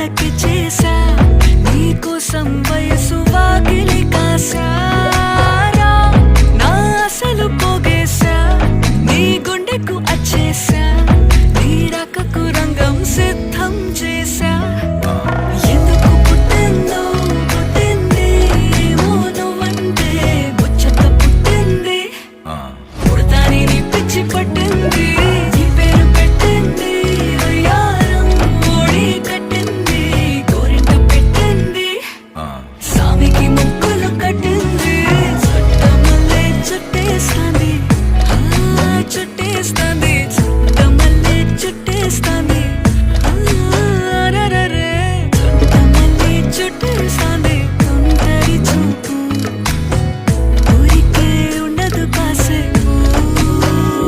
కళ్ళకి చేసా నీకోసం వయసు వాకిలి కాసారా నా అసలు పోగేశా నీ గుండెకు